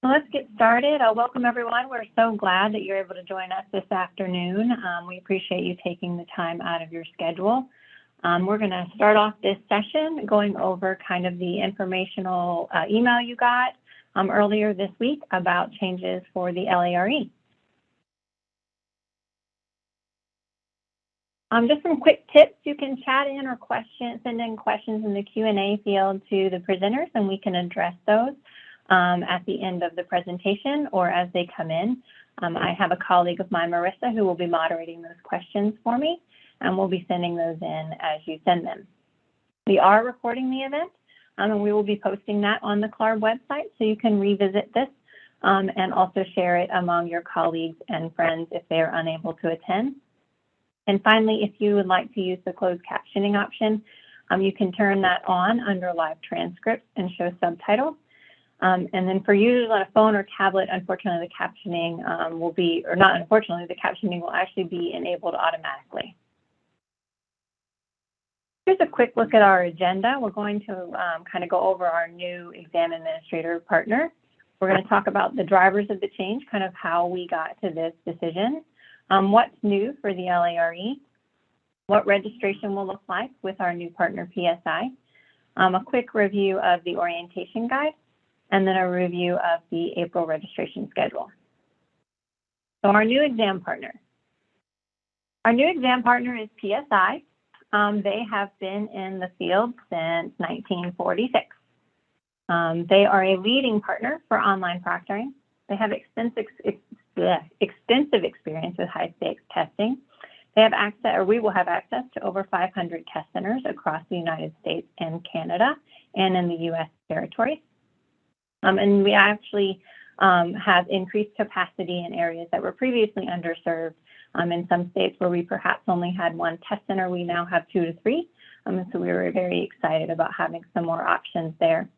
Well, let's get started. Welcome everyone. We're so glad that you're able to join us this afternoon. We appreciate you taking the time out of your schedule. We're going to start off this session going over kind of the informational email you got earlier this week about changes for the LARE. Just some quick tips. You can chat in or send in questions in the Q&A field to the presenters, and we can address those at the end of the presentation or as they come in. I have a colleague of mine, Marissa, who will be moderating those questions for me, and we'll be sending those in as you send them. We are recording the event, and we will be posting that on the CLARB website, so you can revisit this and also share it among your colleagues and friends if they are unable to attend. And finally, if you would like to use the closed captioning option, you can turn that on under live transcripts and show subtitles. And then for users on a phone or tablet, unfortunately, the captioning will be, or not unfortunately, the captioning will actually be enabled automatically. Here's a quick look at our agenda. We're going to kind of go over our new exam administrator partner. We're going to talk about the drivers of the change, kind of how we got to this decision, what's new for the LARE, what registration will look like with our new partner, PSI, a quick review of the orientation guide, and then a review of the April registration schedule. So our new exam partner. Our new exam partner is PSI. They have been in the field since 1946. They are a leading partner for online proctoring. They have extensive experience with high-stakes testing. They have access, or we will have access to over 500 test centers across the United States and Canada and in the U.S. territories. And we actually have increased capacity in areas that were previously underserved. In some states where we perhaps only had one test center, we now have 2 to 3. And so we were very excited about having some more options there.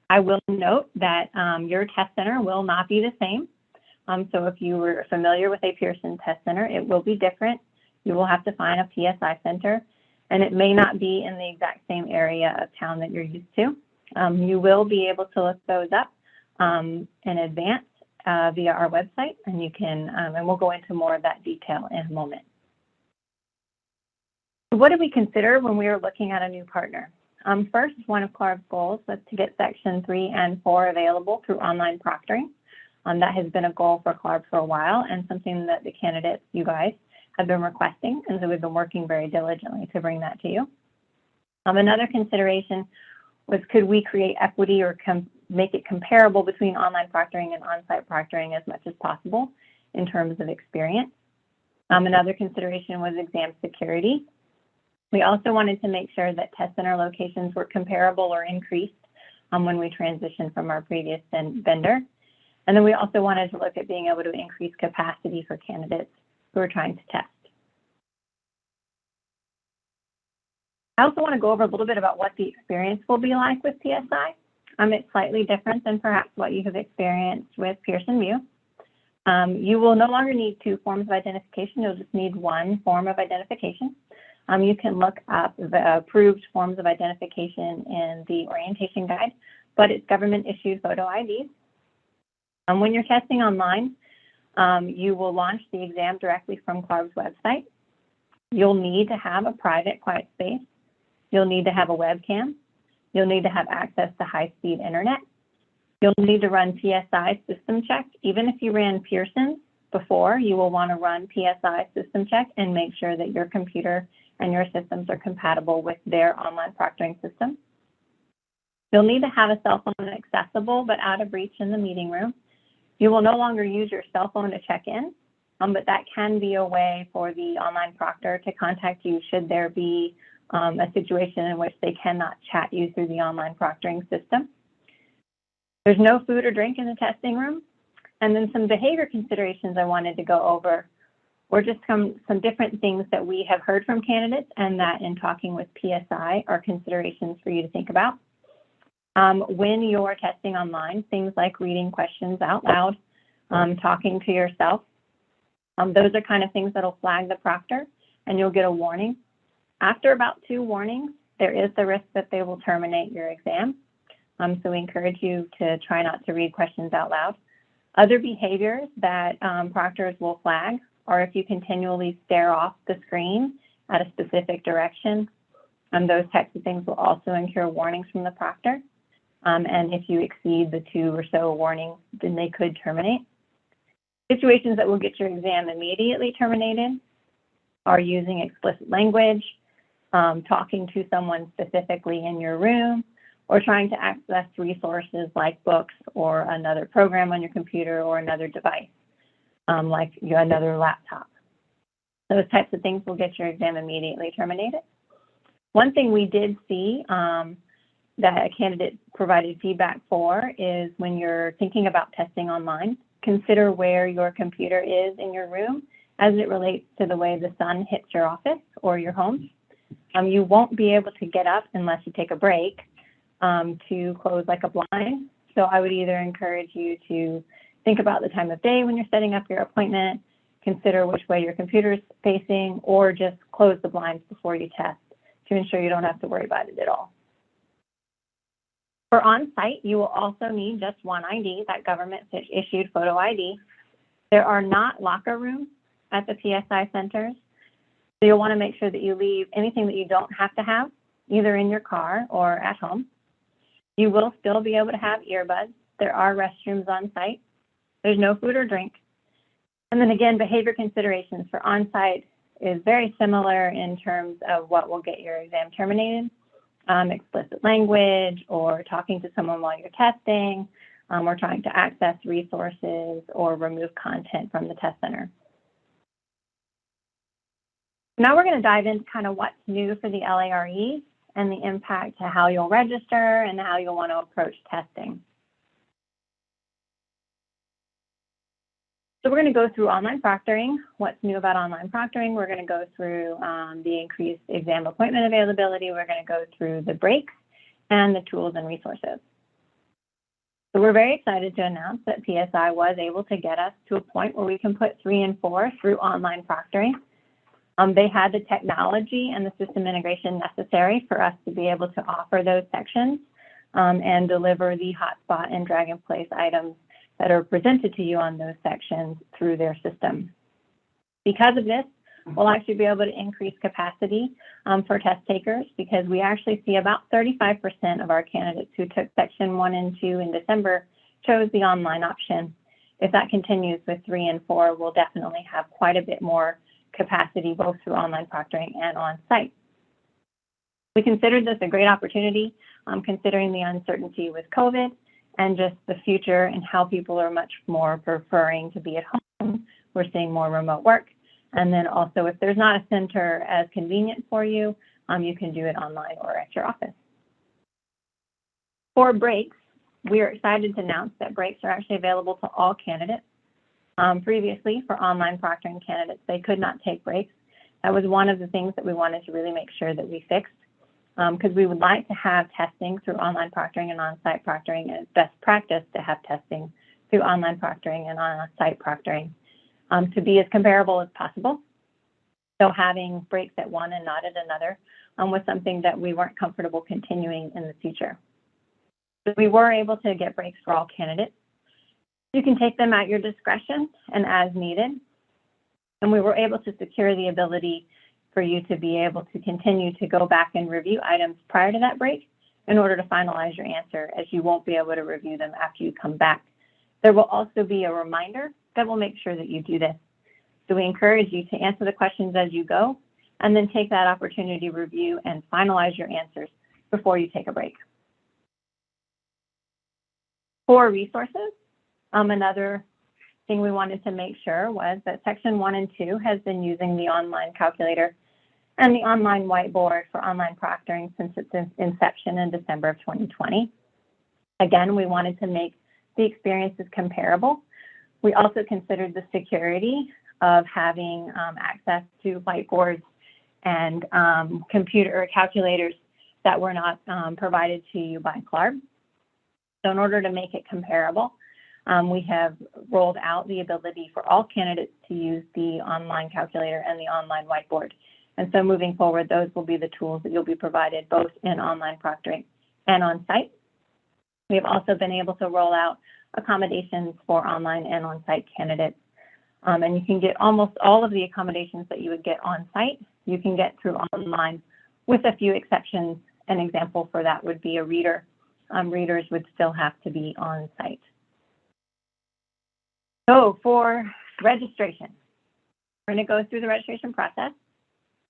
I will note that your test center will not be the same. So if you were familiar with a Pearson test center, it will be different. You will have to find a PSI center, and it may not be in the exact same area of town that you're used to. You will be able to look those up in advance via our website, and you can, and we'll go into more of that detail in a moment. So what did we consider when we were looking at a new partner? First, one of CLARB's goals was to get Section 3 and 4 available through online proctoring. That has been a goal for CLARB for a while and something that the candidates, you guys, have been requesting, and so we've been working very diligently to bring that to you. Another consideration was, could we create equity or make it comparable between online proctoring and on-site proctoring as much as possible in terms of experience. Another consideration was exam security. We also wanted to make sure that test center locations were comparable or increased when we transitioned from our previous vendor. And then we also wanted to look at being able to increase capacity for candidates who are trying to test. I also want to go over a little bit about what the experience will be like with PSI. It's slightly different than perhaps what you have experienced with Pearson VUE. You will no longer need 2 forms of identification. You'll just need 1 form of identification. You can look up the approved forms of identification in the orientation guide, but it's government-issued photo IDs. When you're testing online, you will launch the exam directly from CLARB's website. You'll need to have a private, quiet space. You'll need to have a webcam. You'll need to have access to high-speed internet. You'll need to run PSI system check. Even if you ran Pearson before, you will want to run PSI system check and make sure that your computer and your systems are compatible with their online proctoring system. You'll need to have a cell phone accessible but out of reach in the meeting room. You will no longer use your cell phone to check in, but that can be a way for the online proctor to contact you should there be a situation in which they cannot chat you through the online proctoring system. There's no food or drink in the testing room. And then some behavior considerations I wanted to go over were just some different things that we have heard from candidates and that in talking with PSI are considerations for you to think about. When you're testing online, things like reading questions out loud, talking to yourself, those are kind of things that'll flag the proctor and you'll get a warning. After about 2 warnings, there is the risk that they will terminate your exam. So we encourage you to try not to read questions out loud. Other behaviors that proctors will flag are if you continually stare off the screen at a specific direction. Those types of things will also incur warnings from the proctor. And if you exceed the 2 or so warnings, then they could terminate. Situations that will get your exam immediately terminated are using explicit language, talking to someone specifically in your room, or trying to access resources like books or another program on your computer or another device, like another laptop. Those types of things will get your exam immediately terminated. One thing we did see that a candidate provided feedback for is when you're thinking about testing online, consider where your computer is in your room as it relates to the way the sun hits your office or your home. You won't be able to get up unless you take a break to close like a blind. So I would either encourage you to think about the time of day when you're setting up your appointment, consider which way your computer is facing, or just close the blinds before you test to ensure you don't have to worry about it at all. For on-site, you will also need just one ID, that government-issued photo ID. There are not locker rooms at the PSI centers, so you'll want to make sure that you leave anything that you don't have to have, either in your car or at home. You will still be able to have earbuds. There are restrooms on site. There's no food or drink. And then again, behavior considerations for on-site is very similar in terms of what will get your exam terminated. Explicit language, or talking to someone while you're testing, or trying to access resources or remove content from the test center. Now we're going to dive into kind of what's new for the LARE and the impact to how you'll register and how you'll want to approach testing. So we're going to go through online proctoring, what's new about online proctoring. We're going to go through the increased exam appointment availability. We're going to go through the breaks and the tools and resources. So we're very excited to announce that PSI was able to get us to a point where we can put 3 and 4 through online proctoring. They had the technology and the system integration necessary for us to be able to offer those sections and deliver the hotspot and drag and place items that are presented to you on those sections through their system. Because of this, we'll actually be able to increase capacity for test takers, because we actually see about 35% of our candidates who took section 1 and 2 in December chose the online option. If that continues with 3 and 4, we'll definitely have quite a bit more capacity both through online proctoring and on-site. We considered this a great opportunity, considering the uncertainty with COVID and just the future and how people are much more preferring to be at home. We're seeing more remote work. And then also, if there's not a center as convenient for you, you can do it online or at your office. For breaks, we are excited to announce that breaks are actually available to all candidates. Previously, for online proctoring candidates, they could not take breaks. That was one of the things that we wanted to really make sure that we fixed, because we would like to have testing through online proctoring and on-site proctoring. It's best practice to have testing through online proctoring and on-site proctoring to be as comparable as possible. So having breaks at one and not at another was something that we weren't comfortable continuing in the future. But we were able to get breaks for all candidates. You can take them at your discretion and as needed. And we were able to secure the ability for you to be able to continue to go back and review items prior to that break in order to finalize your answer, as you won't be able to review them after you come back. There will also be a reminder that will make sure that you do this. So we encourage you to answer the questions as you go, and then take that opportunity to review and finalize your answers before you take a break. For resources, another thing we wanted to make sure was that section 1 and 2 has been using the online calculator and the online whiteboard for online proctoring since its inception in December of 2020. Again, we wanted to make the experiences comparable. We also considered the security of having access to whiteboards and computer or calculators that were not provided to you by CLARB. So in order to make it comparable, we have rolled out the ability for all candidates to use the online calculator and the online whiteboard. And so moving forward, those will be the tools that you'll be provided both in online proctoring and on-site. We have also been able to roll out accommodations for online and on-site candidates. And you can get almost all of the accommodations that you would get on-site, you can get through online, with a few exceptions. An example for that would be a reader. Readers would still have to be on-site. So for registration, we're going to go through the registration process.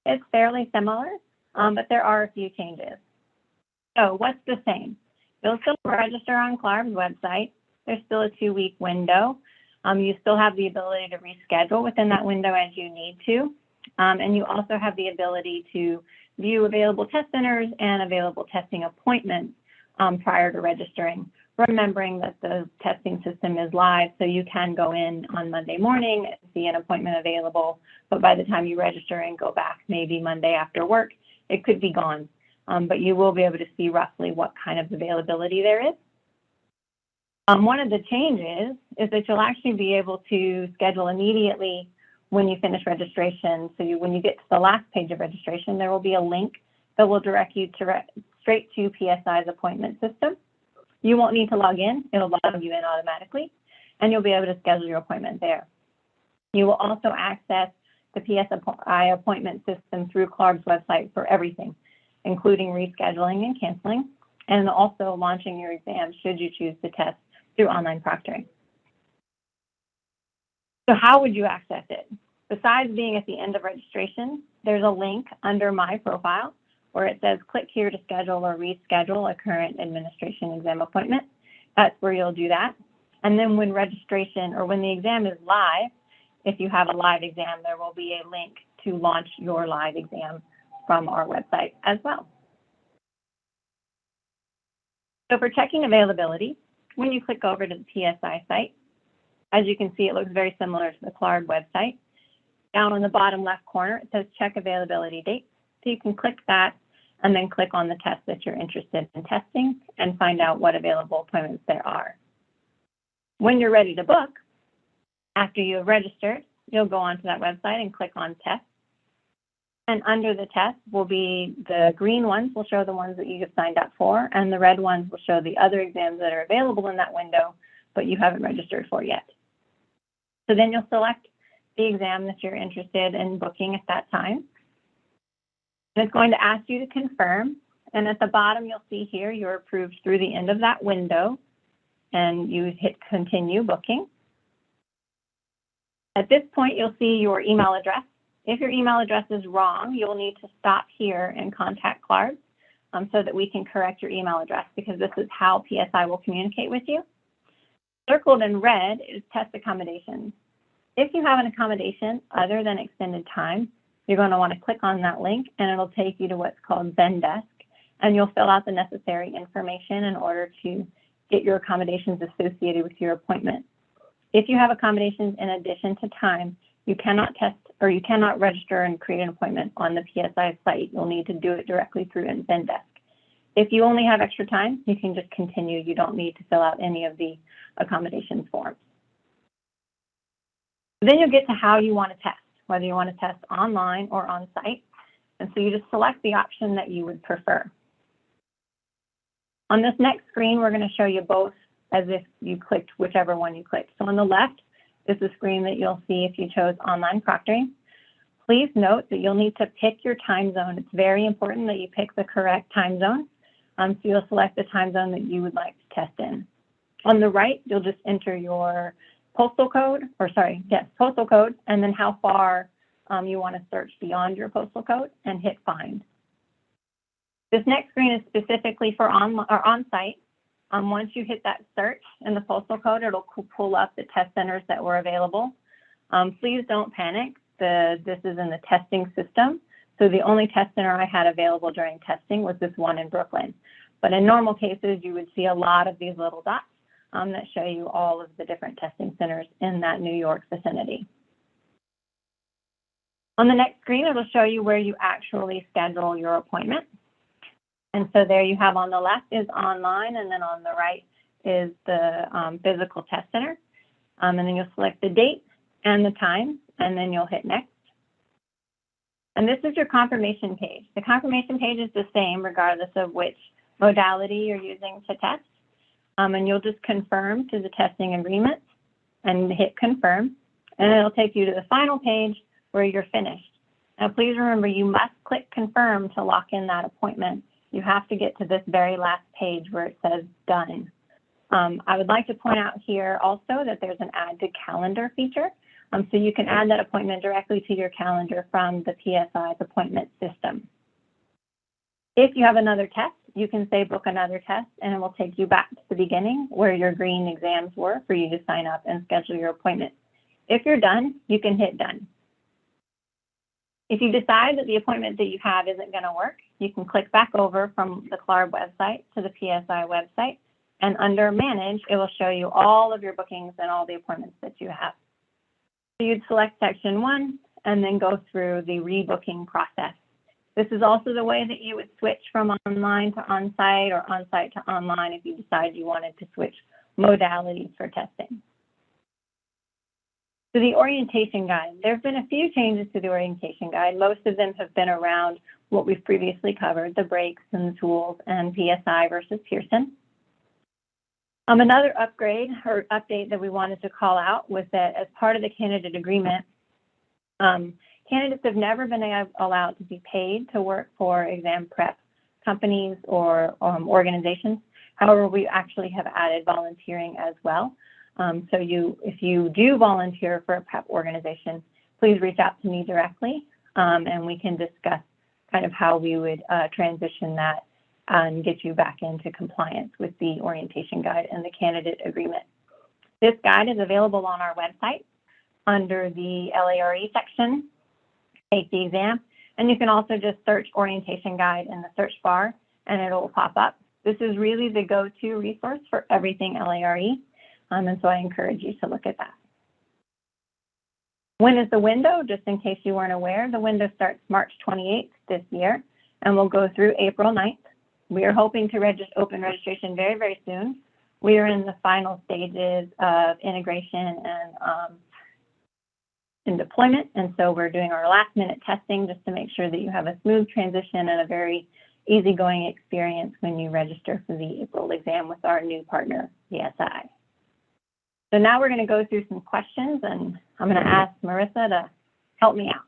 It's fairly similar, but there are a few changes. So what's the same? You'll still register on CLARB's website. There's still a 2-week window. You still have the ability to reschedule within that window as you need to. And you also have the ability to view available test centers and available testing appointments prior to registering, remembering that the testing system is live, so you can go in on Monday morning and see an appointment available, but by the time you register and go back maybe Monday after work, it could be gone. But you will be able to see roughly what kind of availability there is. One of the changes is that you'll actually be able to schedule immediately when you finish registration. So when you get to the last page of registration, there will be a link that will direct you to straight to PSI's appointment system. You won't need to log in. It'll log you in automatically, and you'll be able to schedule your appointment there. You will also access the PSI appointment system through CLARB's website for everything, including rescheduling and canceling, and also launching your exam should you choose to test through online proctoring. So how would you access it? Besides being at the end of registration, there's a link under My Profile where it says click here to schedule or reschedule a current administration exam appointment. That's where you'll do that. And then when registration or when the exam is live, if you have a live exam, there will be a link to launch your live exam from our website as well. So for checking availability, when you click over to the PSI site, as you can see, it looks very similar to the CLARB website. Down in the bottom left corner, it says check availability dates. So you can click that and then click on the test that you're interested in testing and find out what available appointments there are. When you're ready to book, after you have registered, you'll go onto that website and click on test. And under the test will be the green ones will show the ones that you have signed up for, and the red ones will show the other exams that are available in that window, but you haven't registered for yet. So then you'll select the exam that you're interested in booking at that time. And it's going to ask you to confirm. And at the bottom, you'll see here, you're approved through the end of that window, and you hit continue booking. At this point, you'll see your email address. If your email address is wrong, you'll need to stop here and contact CLARB so that we can correct your email address, because this is how PSI will communicate with you. Circled in red is test accommodations. If you have an accommodation other than extended time, you're going to want to click on that link and it'll take you to what's called Zendesk, and you'll fill out the necessary information in order to get your accommodations associated with your appointment. If you have accommodations in addition to time, you cannot test or you cannot register and create an appointment on the PSI site. You'll need to do it directly through Zendesk. If you only have extra time, you can just continue. You don't need to fill out any of the accommodations forms. Then you'll get to how you want to test, whether you want to test online or on site. And so you just select the option that you would prefer. On this next screen, we're going to show you both as if you clicked whichever one you clicked. So on the left is the screen that you'll see if you chose online proctoring. Please note that you'll need to pick your time zone. It's very important that you pick the correct time zone. So you'll select the time zone that you would like to test in. On the right, you'll just enter your postal code, postal code, and then how far you want to search beyond your postal code and hit find. This next screen is specifically for on-site. Once you hit that search in the postal code, it'll pull up the test centers that were available. Please don't panic. This is in the testing system. So the only test center I had available during testing was this one in Brooklyn. But in normal cases, you would see a lot of these little dots that show you all of the different testing centers in that New York vicinity. On the next screen, it'll show you where you actually schedule your appointment. And so there you have on the left is online, and then on the right is the physical test center. And then you'll select the date and the time, and then you'll hit next. And this is your confirmation page. The confirmation page is the same regardless of which modality you're using to test. And you'll just confirm to the testing agreement and hit confirm, and it'll take you to the final page where you're finished. Now, please remember, you must click confirm to lock in that appointment. You have to get to this very last page where it says done. I would like to point out here also that there's an add to calendar feature. So you can add that appointment directly to your calendar from the PSI's appointment system. If you have another test, you can say book another test, and it will take you back to the beginning where your green exams were for you to sign up and schedule your appointment. If you're done, you can hit done. If you decide that the appointment that you have isn't going to work, you can click back over from the CLARB website to the PSI website, and under Manage, it will show you all of your bookings and all the appointments that you have. So you'd select Section 1 and then go through the rebooking process. This is also the way that you would switch from online to on-site or on-site to online if you decide you wanted to switch modalities for testing. So the orientation guide, there have been a few changes to the orientation guide. Most of them have been around what we've previously covered, the breaks and the tools and PSI versus Pearson. Another upgrade or update that we wanted to call out was that as part of the candidate agreement, candidates have never been allowed to be paid to work for exam prep companies or organizations. However, we actually have added volunteering as well. So if you do volunteer for a prep organization, please reach out to me directly, and we can discuss kind of how we would transition that and get you back into compliance with the orientation guide and the candidate agreement. This guide is available on our website under the LARE section, Take the Exam, and you can also just search orientation guide in the search bar and it will pop up. This is really the go-to resource for everything LARE, and so I encourage you to look at that. When is the window? Just in case you weren't aware, the window starts March 28th this year and will go through April 9th. We are hoping to open registration very, very soon. We are in the final stages of integration and in deployment, and so we're doing our last minute testing just to make sure that you have a smooth transition and a very easygoing experience when you register for the April exam with our new partner, PSI. So now we're going to go through some questions, and I'm going to ask Marissa to help me out.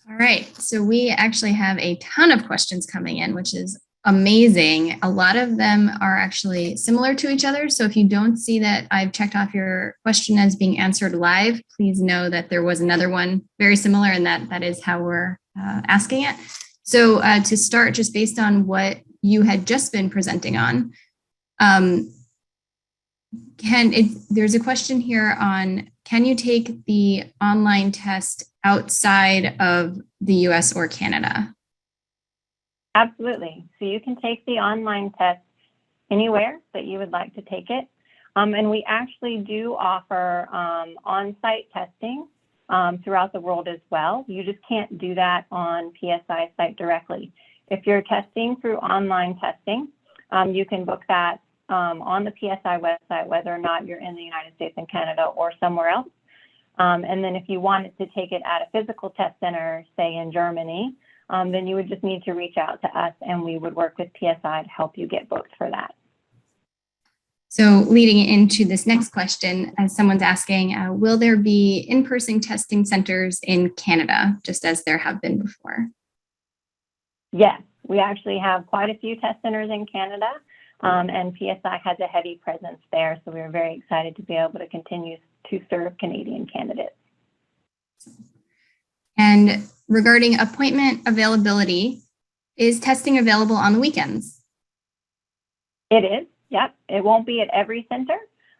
All right, so we actually have a ton of questions coming in, which is amazing. A lot of them are actually similar to each other. So if you don't see that I've checked off your question as being answered live, please know that there was another one very similar, and that is how we're asking it. So to start, just based on what you had just been presenting on, there's a question here on, can you take the online test outside of the US or Canada? Absolutely. So you can take the online test anywhere that you would like to take it. And we actually do offer on-site testing throughout the world as well. You just can't do that on PSI site directly. If you're testing through online testing, you can book that on the PSI website, whether or not you're in the United States and Canada or somewhere else. And then if you wanted to take it at a physical test center, say in Germany, then you would just need to reach out to us and we would work with PSI to help you get booked for that. So leading into this next question, as someone's asking, will there be in-person testing centers in Canada, just as there have been before? Yes, we actually have quite a few test centers in Canada, and PSI has a heavy presence there. So we're very excited to be able to continue to serve Canadian candidates. And regarding appointment availability, is testing available on the weekends? It is, yep. It won't be at every center.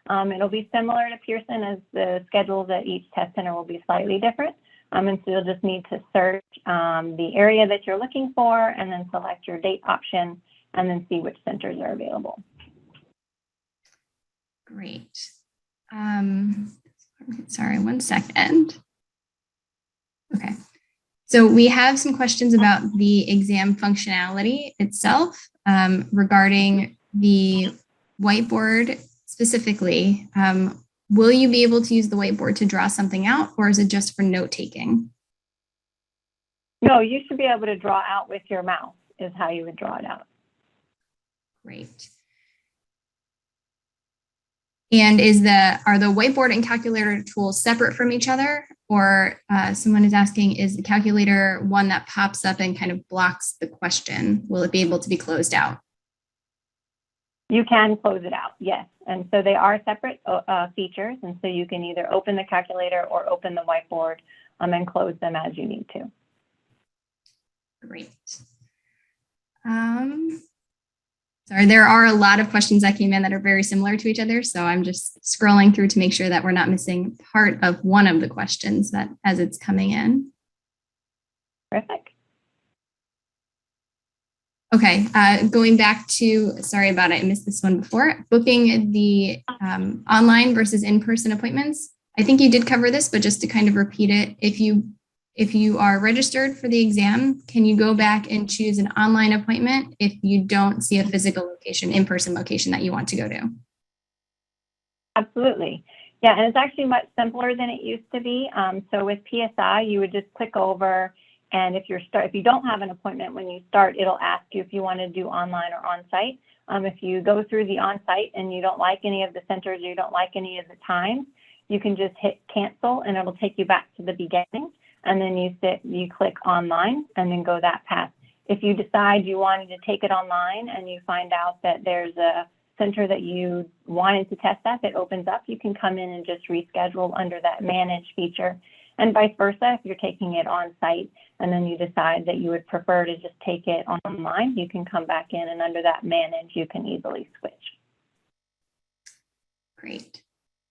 It'll be similar to Pearson, as the schedules at each test center will be slightly different. And so you'll just need to search the area that you're looking for and then select your date option and then see which centers are available. Great. Sorry, 1 second. Okay. So we have some questions about the exam functionality itself regarding the whiteboard specifically. Will you be able to use the whiteboard to draw something out, or is it just for note taking? No, you should be able to draw out with your mouse is how you would draw it out. Great. And are the whiteboard and calculator tools separate from each other? Or someone is asking, is the calculator one that pops up and kind of blocks the question? Will it be able to be closed out? You can close it out, yes. And so they are separate features. And so you can either open the calculator or open the whiteboard and close them as you need to. Great. Sorry, there are a lot of questions that came in that are very similar to each other. So I'm just scrolling through to make sure that we're not missing part of one of the questions that as it's coming in. Perfect. Okay, going back to, sorry about it, I missed this one before, booking the online versus in-person appointments. I think you did cover this, but just to kind of repeat it, if you are registered for the exam, can you go back and choose an online appointment if you don't see a physical location, in-person location that you want to go to? Absolutely. Yeah, and it's actually much simpler than it used to be. So with PSI, you would just click over, and if you don't have an appointment when you start, it'll ask you if you want to do online or on-site. If you go through the on-site and you don't like any of the centers or you don't like any of the times, you can just hit cancel and it'll take you back to the beginning. And then you click online and then go that path. If you decide you wanted to take it online and you find out that there's a center that you wanted to test at that opens up, you can come in and just reschedule under that manage feature. And vice versa, if you're taking it on site and then you decide that you would prefer to just take it online, you can come back in and under that manage, you can easily switch. Great.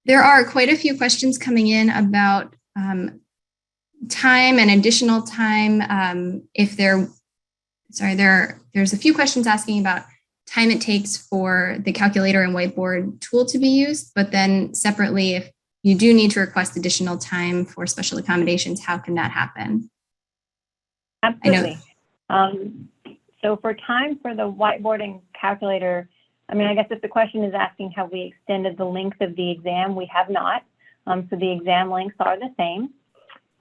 There are quite a few questions coming in about time and additional time. There's a few questions asking about time it takes for the calculator and whiteboard tool to be used, but then separately, if you do need to request additional time for special accommodations, how can that happen? Absolutely. So for time for the whiteboard and calculator, I guess if the question is asking have we extended the length of the exam, we have not. So the exam lengths are the same.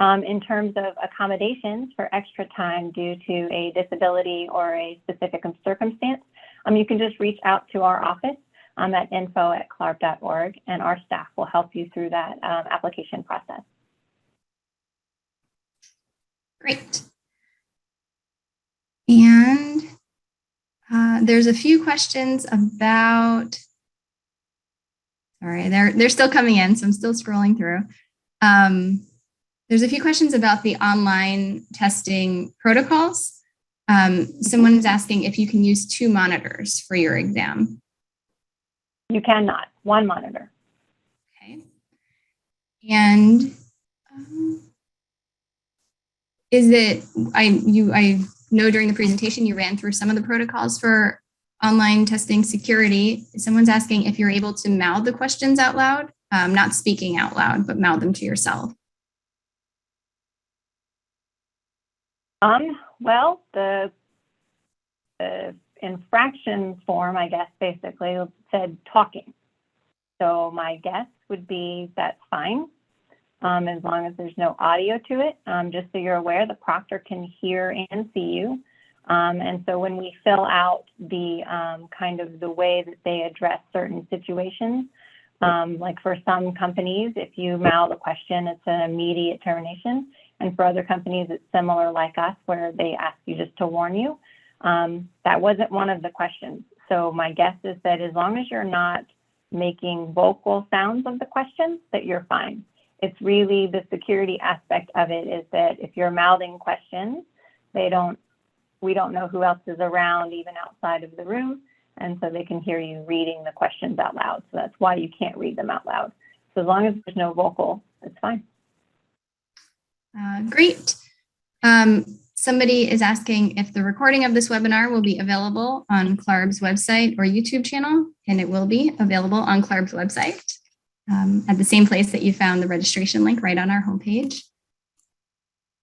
In terms of accommodations for extra time due to a disability or a specific circumstance, you can just reach out to our office at info@clarb.org, and our staff will help you through that application process. Great. And there's a few questions about, sorry, they're still coming in, so I'm still scrolling through. There's a few questions about the online testing protocols. Someone is asking if you can use 2 monitors for your exam. You cannot, 1 monitor. Okay. And I know during the presentation you ran through some of the protocols for online testing security. Someone's asking if you're able to mouth the questions out loud, not speaking out loud, but mouth them to yourself. Well, the infraction form, I guess, basically said talking. So my guess would be that's fine, as long as there's no audio to it. Just so you're aware, the proctor can hear and see you. And so when we fill out the kind of the way that they address certain situations, like for some companies, if you mouth a question, it's an immediate termination. And for other companies, it's similar like us, where they ask you just to warn you. That wasn't one of the questions. So my guess is that as long as you're not making vocal sounds of the question, that you're fine. It's really the security aspect of it is that if you're mouthing questions, we don't know who else is around, even outside of the room. And so they can hear you reading the questions out loud. So that's why you can't read them out loud. So as long as there's no vocal, it's fine. Great. Somebody is asking if the recording of this webinar will be available on CLARB's website or YouTube channel, and it will be available on CLARB's website at the same place that you found the registration link, right on our homepage.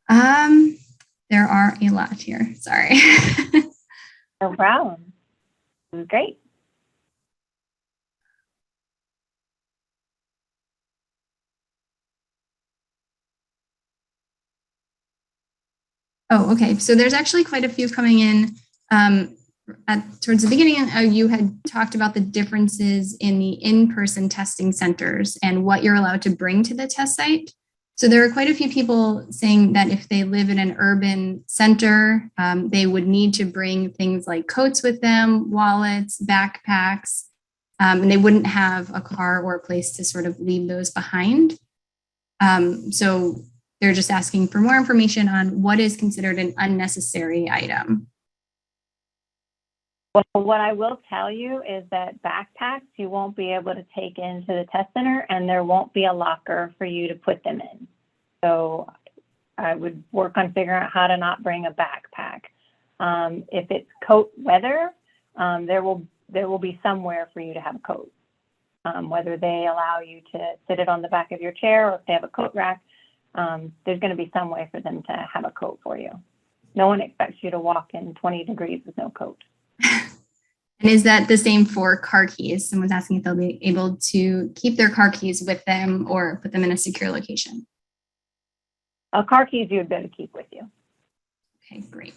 There are a lot here, sorry. No problem. Great. Oh, okay. So there's actually quite a few coming in towards the beginning, you had talked about the differences in the in-person testing centers and what you're allowed to bring to the test site. So there are quite a few people saying that if they live in an urban center, they would need to bring things like coats with them, wallets, backpacks, and they wouldn't have a car or a place to sort of leave those behind. So they're just asking for more information on what is considered an unnecessary item. Well, what I will tell you is that backpacks you won't be able to take into the test center, and there won't be a locker for you to put them in. So I would work on figuring out how to not bring a backpack. If it's coat weather, there will be somewhere for you to have a coat. Whether they allow you to sit it on the back of your chair or if they have a coat rack, there's going to be some way for them to have a coat for you. No one expects you to walk in 20 degrees with no coat. And is that the same for car keys? Someone's asking if they'll be able to keep their car keys with them or put them in a secure location. Car keys you would better keep with you. Okay, great.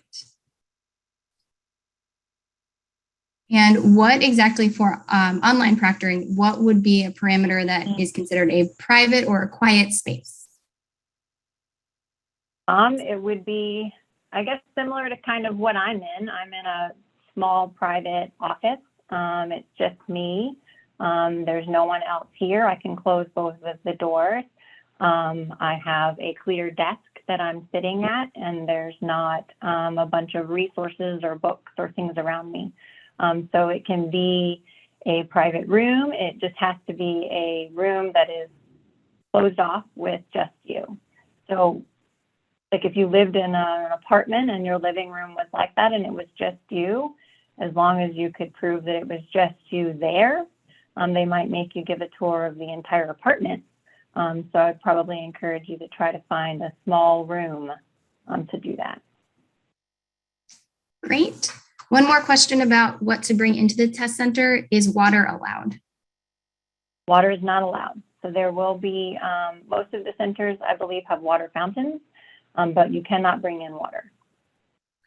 And what exactly for online proctoring, what would be a parameter that is considered a private or a quiet space? It would be, I guess, similar to kind of what I'm in. I'm in a small private office. It's just me. There's no one else here. I can close both of the doors. I have a clear desk that I'm sitting at, and there's not a bunch of resources or books or things around me. So it can be a private room. It just has to be a room that is closed off with just you. So like if you lived in an apartment and your living room was like that and it was just you, as long as you could prove that it was just you there, they might make you give a tour of the entire apartment. So I'd probably encourage you to try to find a small room to do that. Great. One more question about what to bring into the test center. Is water allowed? Water is not allowed. So there will be, most of the centers, I believe, have water fountains, but you cannot bring in water.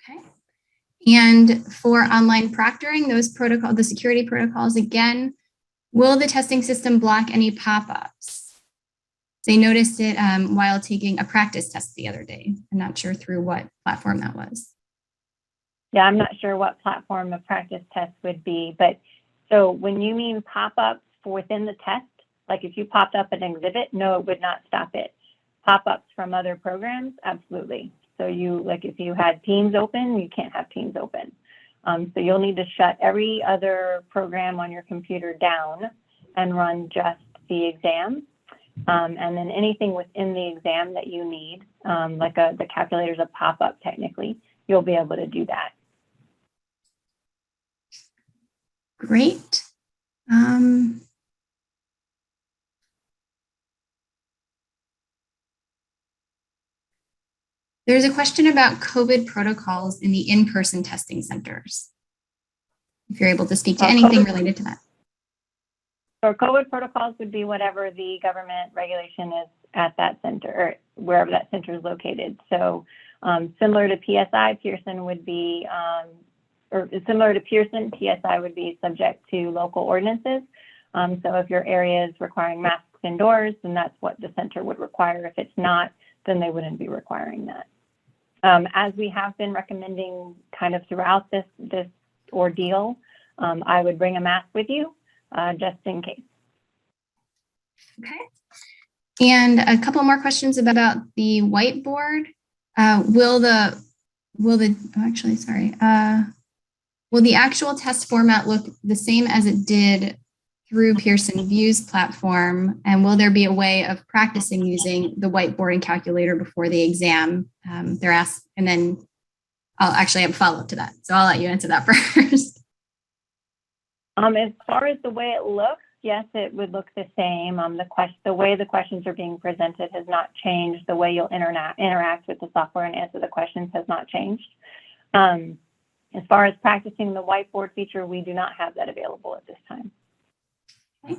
Okay. And for online proctoring, the security protocols, again, will the testing system block any pop-ups? They noticed it while taking a practice test the other day. I'm not sure through what platform that was. Yeah, I'm not sure what platform a practice test would be, but so when you mean pop-ups for within the test, like if you popped up an exhibit, no, it would not stop it. Pop-ups from other programs, absolutely. So if you had Teams open, you can't have Teams open. So you'll need to shut every other program on your computer down and run just the exam. And then anything within the exam that you need, like the calculator's a pop-up technically, you'll be able to do that. Great. There's a question about COVID protocols in the in-person testing centers. If you're able to speak to anything related to that. So COVID protocols would be whatever the government regulation is at that center or wherever that center is located. So similar to PSI, Pearson would be, or similar to Pearson, PSI would be subject to local ordinances. So if your area is requiring masks indoors, then that's what the center would require. If it's not, then they wouldn't be requiring that. As we have been recommending kind of throughout this ordeal, I would bring a mask with you just in case. Okay. And a couple more questions about the whiteboard. Will the actual test format look the same as it did through Pearson VUE's platform? And will there be a way of practicing using the whiteboard and calculator before the exam? They're asked, and then I'll actually have a follow-up to that. So I'll let you answer that first. As far as the way it looks, yes, it would look the same. The way the questions are being presented has not changed. The way you'll interact with the software and answer the questions has not changed. As far as practicing the whiteboard feature, we do not have that available at this time. Okay.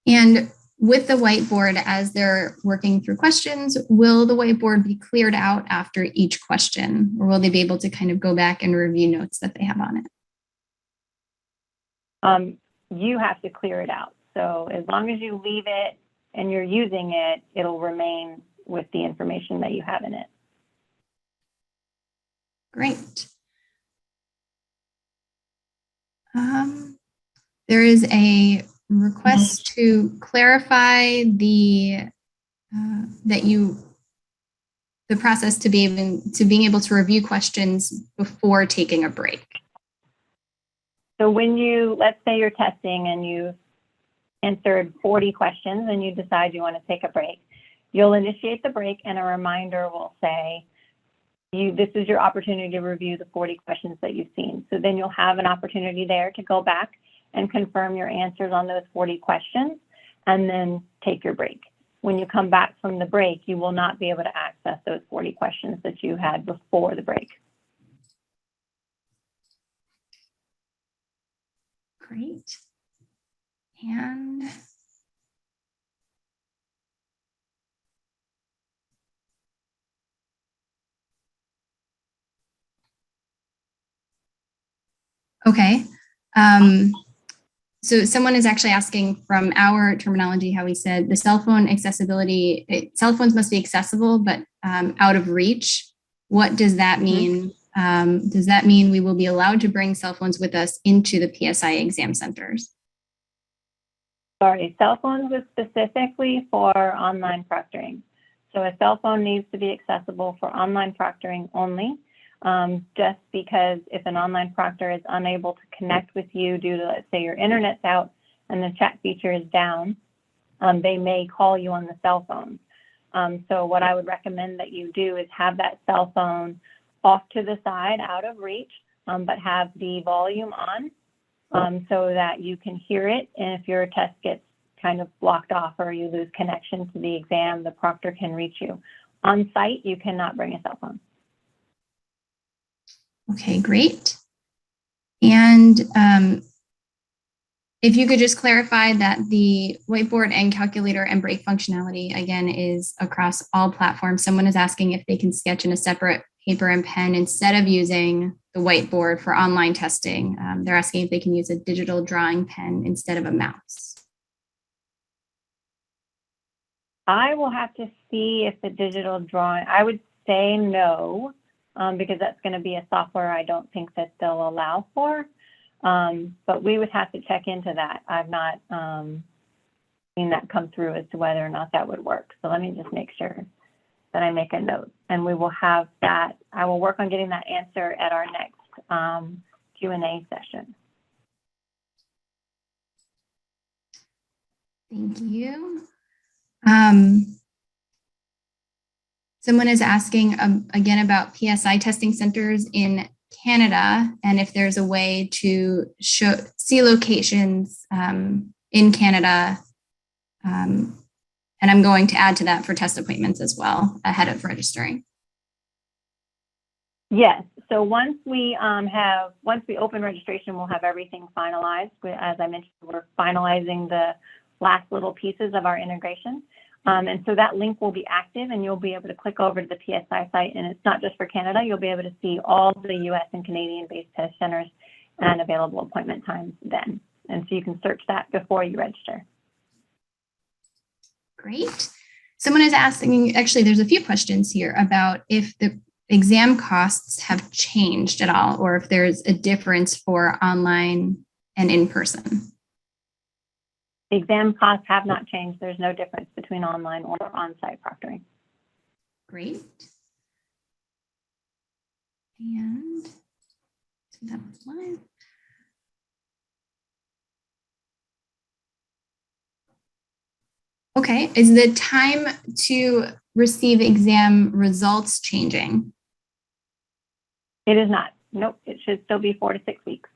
And with the whiteboard, as they're working through questions, will the whiteboard be cleared out after each question, or will they be able to kind of go back and review notes that they have on it? You have to clear it out. So as long as you leave it and you're using it, it'll remain with the information that you have in it. Great. There is a request to clarify the process to being able to review questions before taking a break. So when let's say you're testing and you answered 40 questions and you decide you want to take a break, you'll initiate the break and a reminder will say, this is your opportunity to review the 40 questions that you've seen. So then you'll have an opportunity there to go back and confirm your answers on those 40 questions and then take your break. When you come back from the break, you will not be able to access those 40 questions that you had before the break. Great. And okay. So someone is actually asking, from our terminology, how we said the cell phone accessibility, cell phones must be accessible, but out of reach. What does that mean? Does that mean we will be allowed to bring cell phones with us into the PSI exam centers? Sorry, cell phones was specifically for online proctoring. So a cell phone needs to be accessible for online proctoring only. Just because if an online proctor is unable to connect with you due to, let's say, your internet's out and the chat feature is down, they may call you on the cell phone. So what I would recommend that you do is have that cell phone off to the side, out of reach, but have the volume on so that you can hear it. And if your test gets kind of blocked off or you lose connection to the exam, the proctor can reach you. On site, you cannot bring a cell phone. Okay, great. And if you could just clarify that the whiteboard and calculator and break functionality, again, is across all platforms. Someone is asking if they can sketch in a separate paper and pen instead of using the whiteboard for online testing. They're asking if they can use a digital drawing pen instead of a mouse. I will have to see if the digital drawing, I would say no. Because that's going to be a software I don't think that they'll allow for. But we would have to check into that. I've not seen that come through as to whether or not that would work. So let me just make sure that I make a note. And we will have that. I will work on getting that answer at our next Q&A session. Thank you. Someone is asking again about PSI testing centers in Canada and if there's a way to see locations in Canada. And I'm going to add to that for test appointments as well ahead of registering. Yes. So once we open registration, we'll have everything finalized. As I mentioned, we're finalizing the last little pieces of our integration. And so that link will be active and you'll be able to click over to the PSI site, and it's not just for Canada. You'll be able to see all the US and Canadian based test centers and available appointment times then. And so you can search that before you register. Great. Someone is asking, actually, there's a few questions here about if the exam costs have changed at all, or if there's a difference for online and in person. The exam costs have not changed. There's no difference between online or on-site proctoring. Great. And so that was live. Okay, is the time to receive exam results changing? It is not. Nope, it should still be 4 to 6 weeks.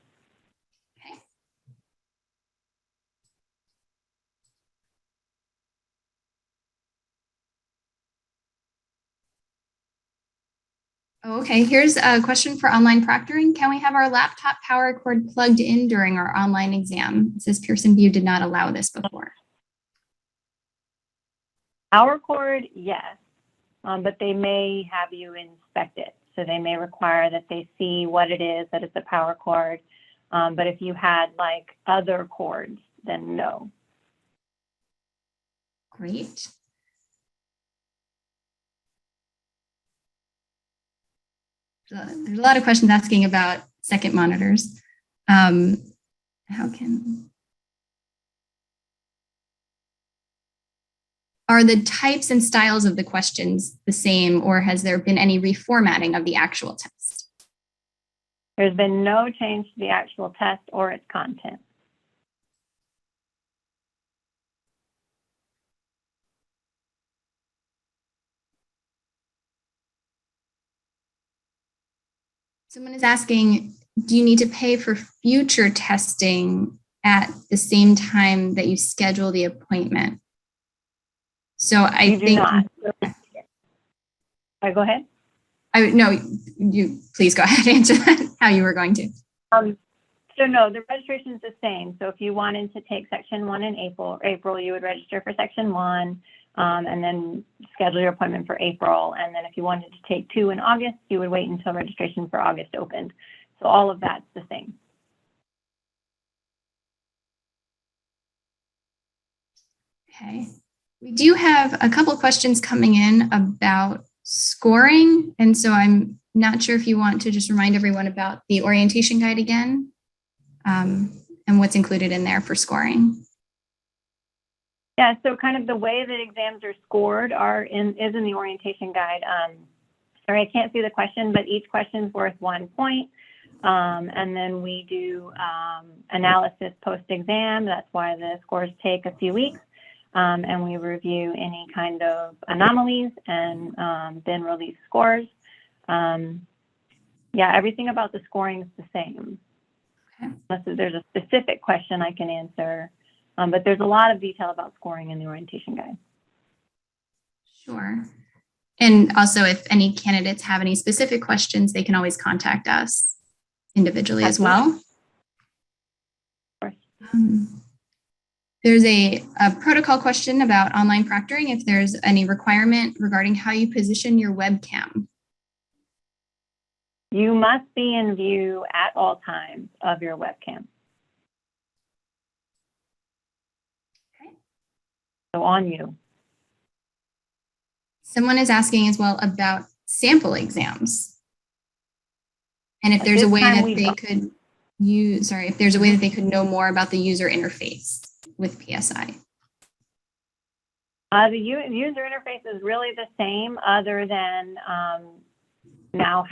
Okay, here's a question for online proctoring. Can we have our laptop power cord plugged in during our online exam? It says Pearson VUE did not allow this before. Power cord, yes, but they may have you inspect it. So they may require that they see what it is, that it's a power cord. But if you had like other cords, then no. Great. There's a lot of questions asking about second monitors. Are the types and styles of the questions the same, or has there been any reformatting of the actual test? There's been no change to the actual test or its content. Someone is asking, do you need to pay for future testing at the same time that you schedule the appointment? So I think. Not. Go ahead. No, you please go ahead and answer that, how you were going to. So no, the registration is the same. So if you wanted to take section 1 in April, you would register for section 1 and then schedule your appointment for April. And then if you wanted to take 2 in August, you would wait until registration for August opened. So all of that's the same. Okay. We do have a couple questions coming in about scoring. And so I'm not sure if you want to just remind everyone about the orientation guide again and what's included in there for scoring. Yeah, so kind of the way that exams are scored is in the orientation guide. Sorry, I can't see the question, but each question is worth 1 point. And then we do analysis post-exam. That's why the scores take a few weeks. And we review any kind of anomalies and then release scores. Yeah, everything about the scoring is the same. Okay. Unless there's a specific question I can answer. But there's a lot of detail about scoring in the orientation guide. Sure. And also, if any candidates have any specific questions, they can always contact us individually as well. There's a protocol question about online proctoring, if there's any requirement regarding how you position your webcam. You must be in view at all times of your webcam. Okay. So on you. Someone is asking as well about sample exams. And if there's a way that they could if there's a way that they could know more about the user interface with PSI. The user interface is really the same, other than now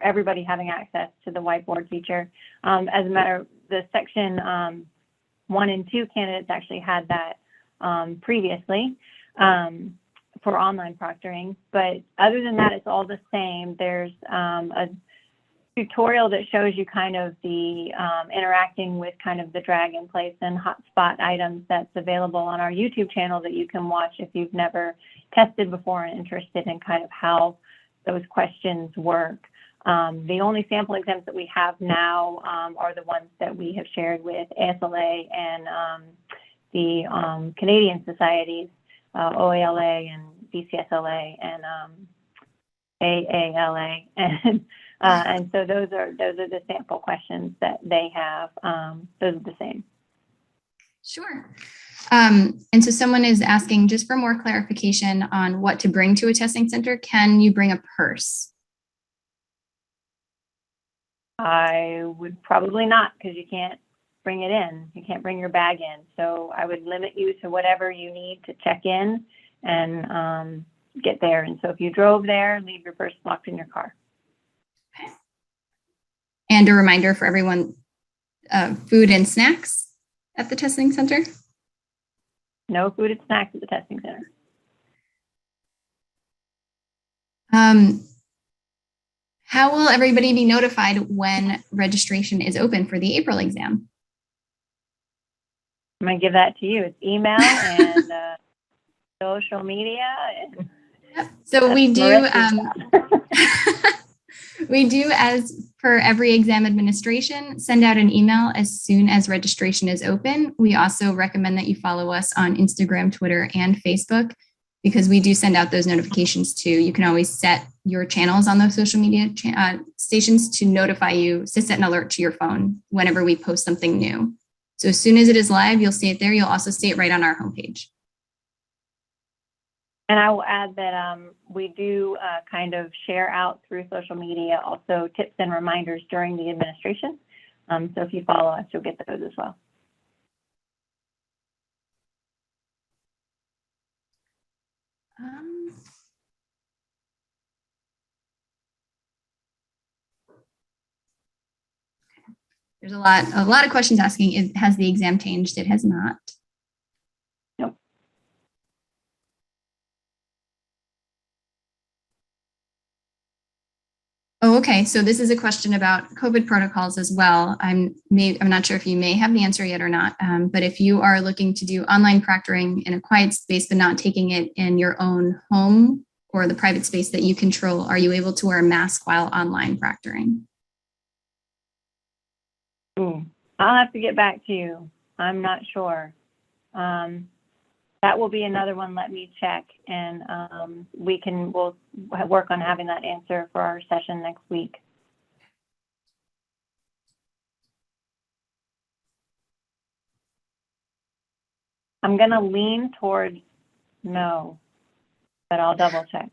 everybody having access to the whiteboard feature. As a matter of the section 1 and 2 candidates actually had that previously for online proctoring. But other than that, it's all the same. There's a tutorial that shows you kind of the interacting with kind of the drag and place and hotspot items that's available on our YouTube channel that you can watch if you've never tested before and interested in kind of how those questions work. The only sample exams that we have now are the ones that we have shared with ASLA and the Canadian societies, OALA and BCSLA and AALA. And so those are the sample questions that they have. Those are the same. Sure. And so someone is asking just for more clarification on what to bring to a testing center. Can you bring a purse? I would probably not, because you can't bring it in. You can't bring your bag in. So I would limit you to whatever you need to check in and get there. And so if you drove there, leave your purse locked in your car. Okay. And a reminder for everyone, food and snacks at the testing center? No food and snacks at the testing center. How will everybody be notified when registration is open for the April exam? I'm going to give that to you. It's email and social media. And yep. So we do, we do, as per every exam administration, send out an email as soon as registration is open. We also recommend that you follow us on Instagram, Twitter, and Facebook, because we do send out those notifications too. You can always set your channels on those social media stations to notify you, to set an alert to your phone whenever we post something new. So as soon as it is live, you'll see it there. You'll also see it right on our homepage. And I will add that we do kind of share out through social media also tips and reminders during the administration. So if you follow us, you'll get those as well. There's a lot of questions asking, has the exam changed? It has not. Nope. Oh, okay. So this is a question about COVID protocols as well. I'm not sure if you may have the answer yet or not, but if you are looking to do online proctoring in a quiet space, but not taking it in your own home or the private space that you control, are you able to wear a mask while online proctoring? I'll have to get back to you. I'm not sure. That will be another one. Let me check, and we'll work on having that answer for our session next week. I'm going to lean towards no, but I'll double check.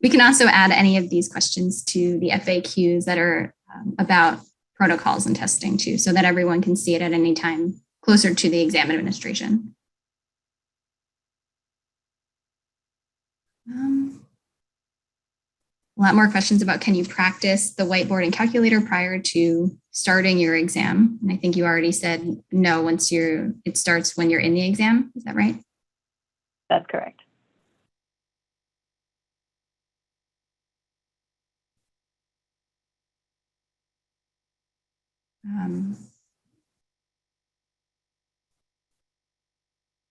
We can also add any of these questions to the FAQs that are about protocols and testing too, so that everyone can see it at any time closer to the exam administration. A lot more questions about, can you practice the whiteboard and calculator prior to starting your exam? And I think you already said no, it starts when you're in the exam. Is that right? That's correct.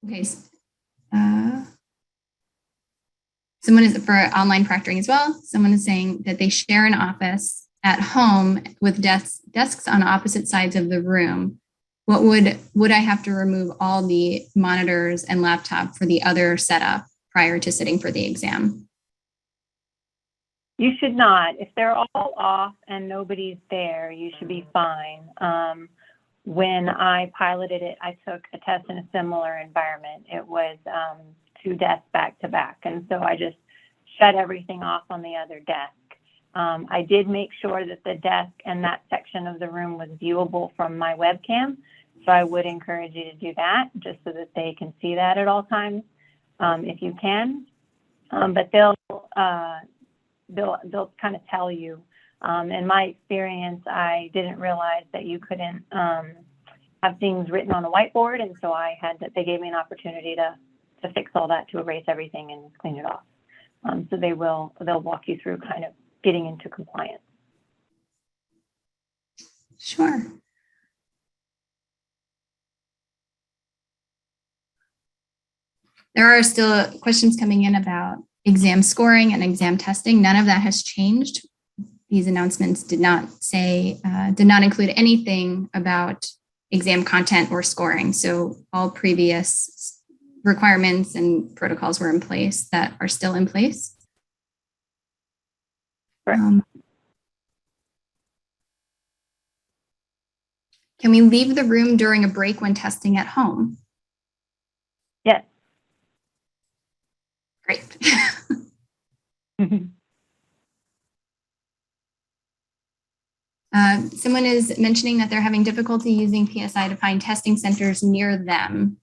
Okay. Someone is for online proctoring as well. Someone is saying that they share an office at home with desks on opposite sides of the room. What would I have to remove all the monitors and laptop for the other setup prior to sitting for the exam? You should not. If they're all off and nobody's there, you should be fine. When I piloted it, I took a test in a similar environment. It was 2 desks back to back. And so I just shut everything off on the other desk. I did make sure that the desk and that section of the room was viewable from my webcam. So I would encourage you to do that just so that they can see that at all times, if you can. But they'll kind of tell you. In my experience, I didn't realize that you couldn't have things written on a whiteboard, and so they gave me an opportunity to fix all that, to erase everything and clean it off. So they'll walk you through kind of getting into compliance. Sure. There are still questions coming in about exam scoring and exam testing. None of that has changed. These announcements did not include anything about exam content or scoring. So all previous requirements and protocols were in place that are still in place. Right. Can we leave the room during a break when testing at home? Yes. Great. Someone is mentioning that they're having difficulty using PSI to find testing centers near them.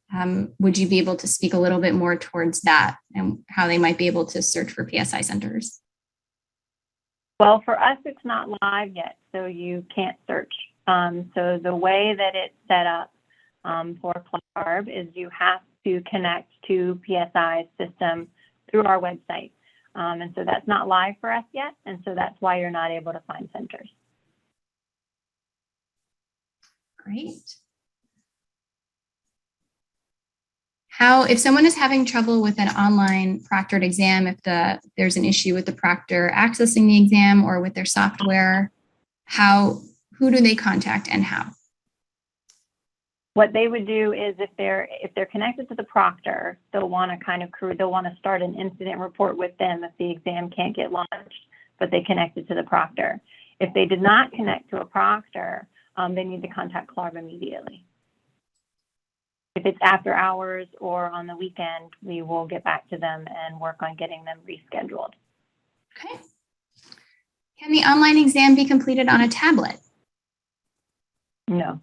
Would you be able to speak a little bit more towards that and how they might be able to search for PSI centers? Well, for us, it's not live yet, so you can't search. So the way that it's set up for CLARB is you have to connect to PSI's system through our website. And so that's not live for us yet, and so that's why you're not able to find centers. Great. If someone is having trouble with an online proctored exam, if there's an issue with the proctor accessing the exam or with their software, who do they contact and how? what they would do is if they're connected to the proctor, they'll want to start an incident report with them if the exam can't get launched, but they connected to the proctor. If they did not connect to a proctor, they need to contact CLARB immediately. If it's after hours or on the weekend, we will get back to them and work on getting them rescheduled. Okay. Can the online exam be completed on a tablet? No.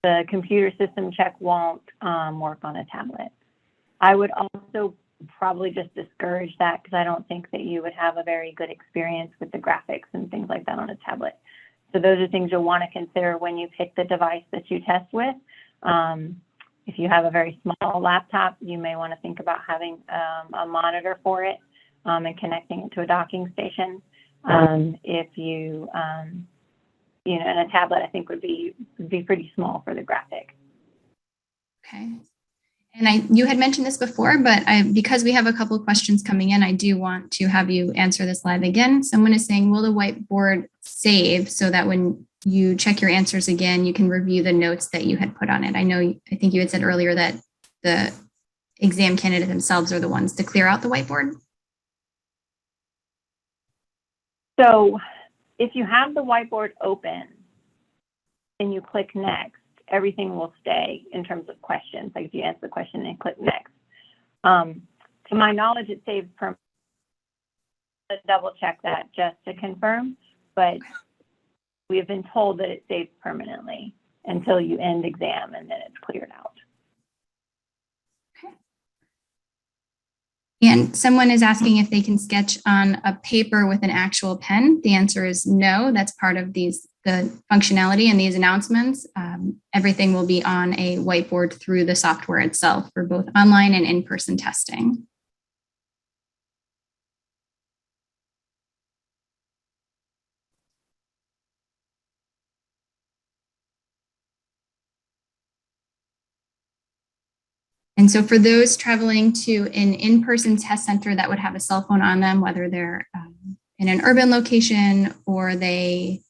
The computer system check won't work on a tablet. I would also probably just discourage that because I don't think that you would have a very good experience with the graphics and things like that on a tablet. So those are things you'll want to consider when you pick the device that you test with. If you have a very small laptop, you may want to think about having a monitor for it and connecting it to a docking station. If you, and a tablet I think would be pretty small for the graphic. Okay. And you had mentioned this before, but because we have a couple of questions coming in, I do want to have you answer this live again. Someone is saying, will the whiteboard save so that when you check your answers again, you can review the notes that you had put on it? I think you had said earlier that the exam candidate themselves are the ones to clear out the whiteboard. So if you have the whiteboard open and you click next, everything will stay in terms of questions. Like if you answer the question and click next. To my knowledge, it saves permanently. Double check that just to confirm, but we have been told that it saves permanently until you end exam and then it's cleared out. Okay. And someone is asking if they can sketch on a paper with an actual pen. The answer is no. That's part of the functionality and these announcements. Everything will be on a whiteboard through the software itself for both online and in-person testing. And so for those traveling to an in-person test center that would have a cell phone on them, whether they're in an urban location or they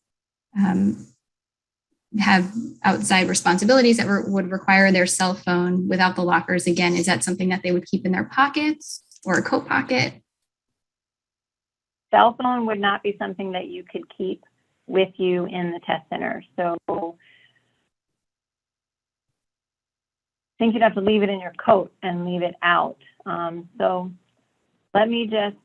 have outside responsibilities that would require their cell phone without the lockers, again, is that something that they would keep in their pockets or a coat pocket? Cell phone would not be something that you could keep with you in the test center. So I think you'd have to leave it in your coat and leave it out. So let me just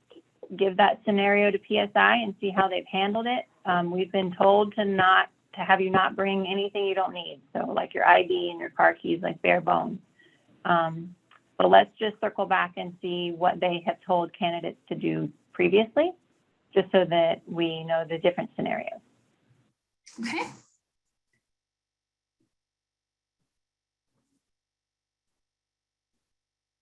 give that scenario to PSI and see how they've handled it. We've been told to have you not bring anything you don't need. So like your ID and your car keys, like bare bones. But let's just circle back and see what they have told candidates to do previously, just so that we know the different scenarios. Okay.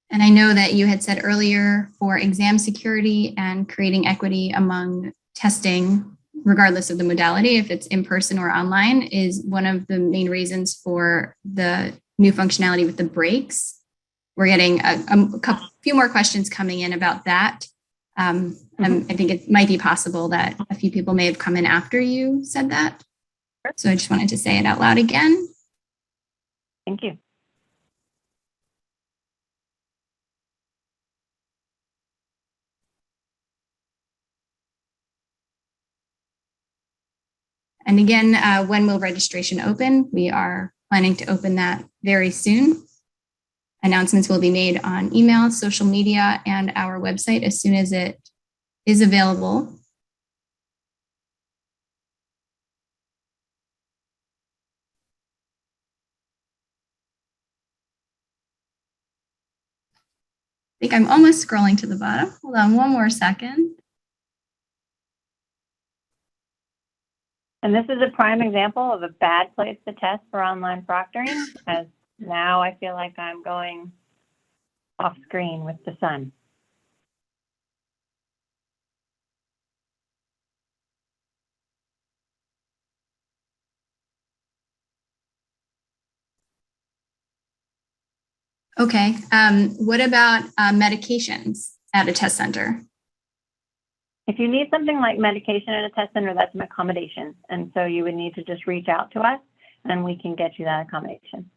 And I know that you had said earlier for exam security and creating equity among testing, regardless of the modality, if it's in person or online, is one of the main reasons for the new functionality with the breaks. We're getting a few more questions coming in about that. I think it might be possible that a few people may have come in after you said that. So I just wanted to say it out loud again. Thank you. And again, when will registration open? We are planning to open that very soon. Announcements will be made on email, social media, and our website as soon as it is available. I think I'm almost scrolling to the bottom. Hold on one more second. And this is a prime example of a bad place to test for online proctoring, as now I feel like I'm going off screen with the sun. Okay. What about medications at a test center? If you need something like medication at a test center, that's an accommodation. And so you would need to just reach out to us and we can get you that accommodation.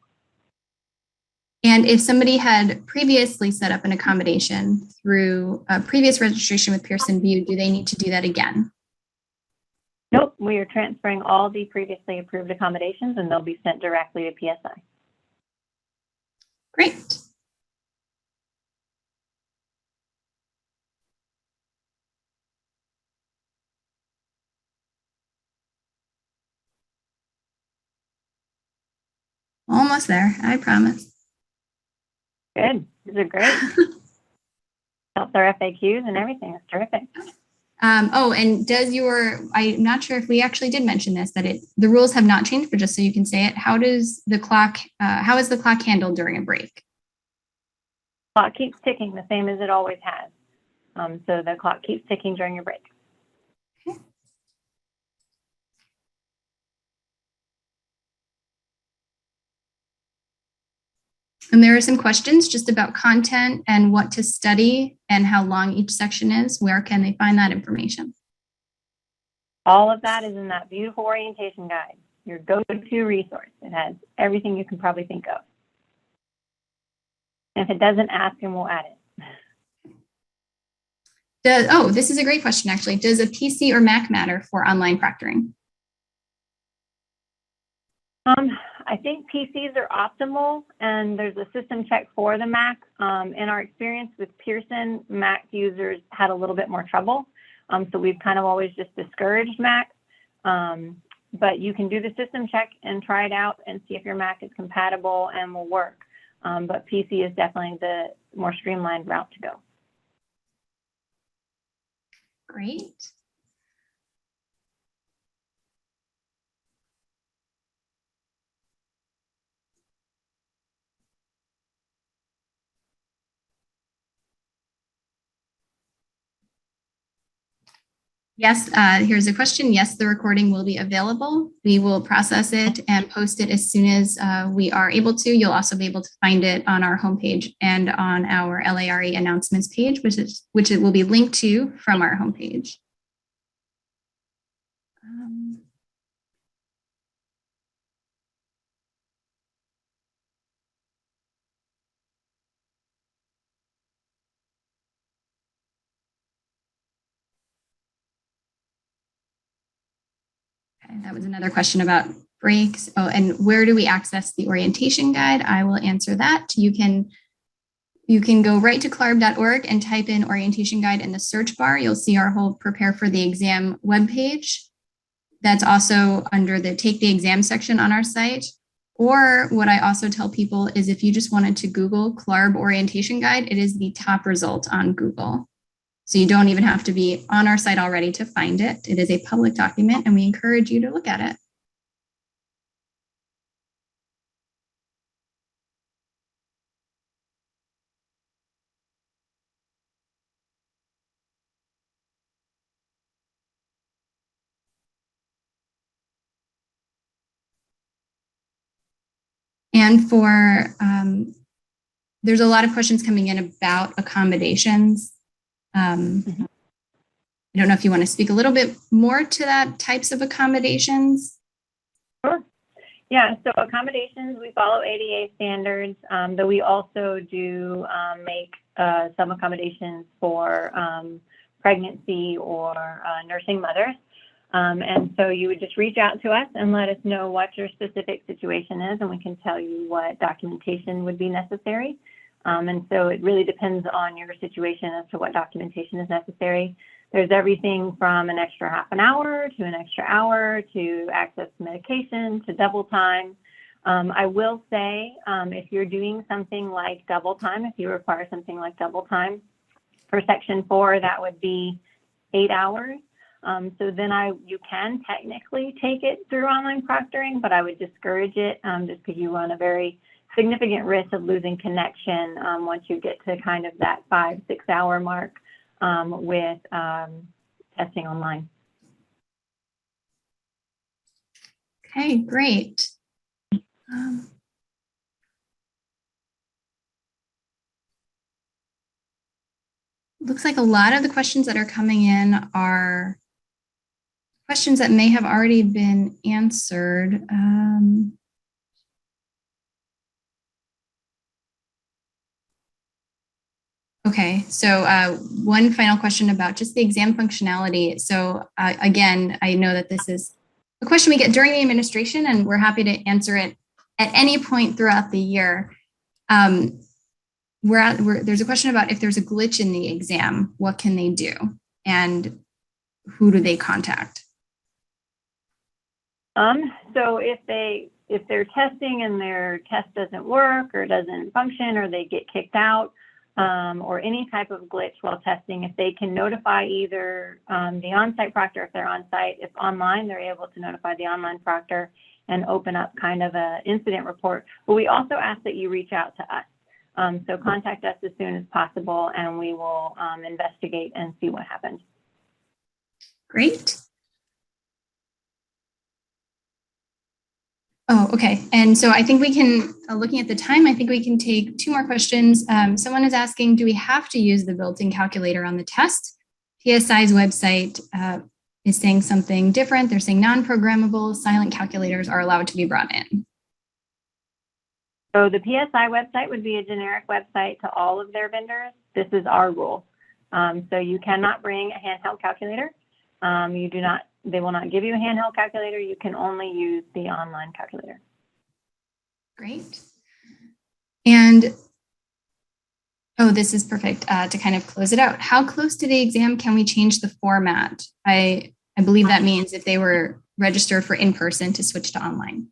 And if somebody had previously set up an accommodation through a previous registration with Pearson VUE, do they need to do that again? Nope, we are transferring all the previously approved accommodations and they'll be sent directly to PSI. Great. Almost there, I promise. Good, these are great. Helps our FAQs and everything, it's terrific. Oh, and I'm not sure if we actually did mention this, that the rules have not changed, but just so you can say it, how is the clock handled during a break? Clock keeps ticking the same as it always has. So the clock keeps ticking during your break. Okay. And there are some questions just about content and what to study and how long each section is. Where can they find that information? All of that is in that beautiful orientation guide, your go-to resource. It has everything you can probably think of. And if it doesn't, ask and we'll add it. Oh, this is a great question, actually. Does a PC or Mac matter for online proctoring? I think PCs are optimal, and there's a system check for the Mac. In our experience with Pearson, Mac users had a little bit more trouble. So we've kind of always just discouraged Mac. But you can do the system check and try it out and see if your Mac is compatible and will work. But PC is definitely the more streamlined route to go. Great. Yes, here's a question. Yes, the recording will be available. We will process it and post it as soon as we are able to. You'll also be able to find it on our homepage and on our LARE announcements page, which it will be linked to from our homepage. Okay, that was another question about breaks. Oh, and where do we access the orientation guide? I will answer that. You can go right to clarb.org and type in orientation guide in the search bar. You'll see our whole prepare for the exam webpage. That's also under the take the exam section on our site. Or what I also tell people is if you just wanted to Google CLARB orientation guide, it is the top result on Google. So you don't even have to be on our site already to find it. It is a public document and we encourage you to look at it. And for, there's a lot of questions coming in about accommodations. I don't know if you want to speak a little bit more to that types of accommodations. Sure. Yeah, so accommodations, we follow ADA standards, though we also do make some accommodations for pregnancy or nursing mothers. And so you would just reach out to us and let us know what your specific situation is, and we can tell you what documentation would be necessary. And so it really depends on your situation as to what documentation is necessary. There's everything from an extra half an hour to an extra hour to access medication to double time. I will say if you're doing something like double time, if you require something like double time for Section 4, that would be 8 hours. So then you can technically take it through online proctoring, but I would discourage it just because you run a very significant risk of losing connection once you get to kind of that 5-6 hour mark with testing online. Okay, great. Looks like a lot of the questions that are coming in are questions that may have already been answered. Okay, so one final question about just the exam functionality. So again, I know that this is a question we get during the administration, and we're happy to answer it at any point throughout the year. There's a question about if there's a glitch in the exam, what can they do? And who do they contact? So if they're testing and their test doesn't work or doesn't function, or they get kicked out, or any type of glitch while testing, if they can notify either the on-site proctor if they're on-site. If online, they're able to notify the online proctor and open up kind of an incident report. But we also ask that you reach out to us. So contact us as soon as possible, and we will investigate and see what happened. Great. Oh, okay. And so I think we can, looking at the time, I think we can take 2 more questions. Someone is asking, do we have to use the built-in calculator on the test? PSI's website is saying something different. They're saying non-programmable silent calculators are allowed to be brought in. So the PSI website would be a generic website to all of their vendors. This is our rule. So you cannot bring a handheld calculator. They will not give you a handheld calculator. You can only use the online calculator. Great. And, oh, this is perfect to kind of close it out. How close to the exam can we change the format? I believe that means if they were registered for in-person to switch to online.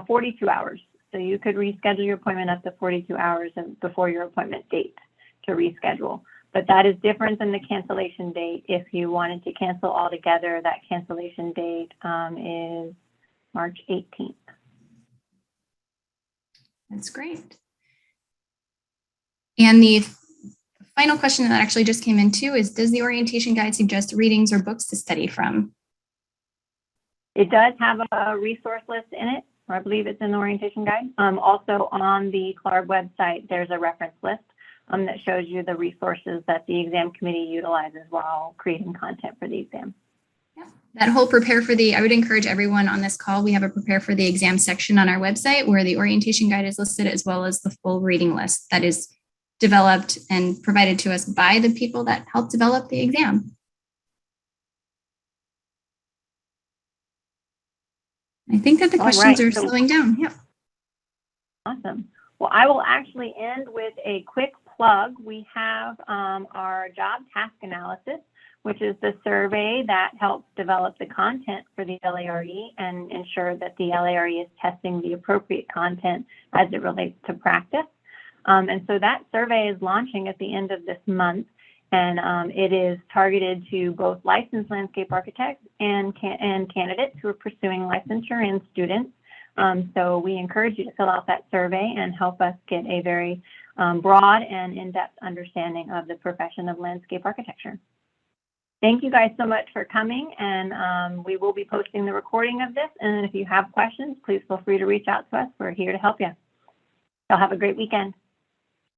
42 hours. So you could reschedule your appointment up to 42 hours before your appointment date to reschedule. But that is different than the cancellation date. If you wanted to cancel altogether, that cancellation date is March 18th. That's great. And the final question that actually just came in too is, does the orientation guide suggest readings or books to study from? It does have a resource list in it, or I believe it's in the orientation guide. Also on the CLARB website, there's a reference list that shows you the resources that the exam committee utilizes while creating content for the exam. Yeah. That whole prepare for the, I would encourage everyone on this call, we have a prepare for the exam section on our website where the orientation guide is listed, as well as the full reading list that is developed and provided to us by the people that helped develop the exam. I think that the questions are slowing down. Yep. Awesome. Well, I will actually end with a quick plug. We have our job task analysis, which is the survey that helps develop the content for the LARE and ensure that the LARE is testing the appropriate content as it relates to practice. And so that survey is launching at the end of this month, and it is targeted to both licensed landscape architects and candidates who are pursuing licensure and students. So we encourage you to fill out that survey and help us get a very broad and in-depth understanding of the profession of landscape architecture. Thank you guys so much for coming, and we will be posting the recording of this. And if you have questions, please feel free to reach out to us. We're here to help you. So have a great weekend.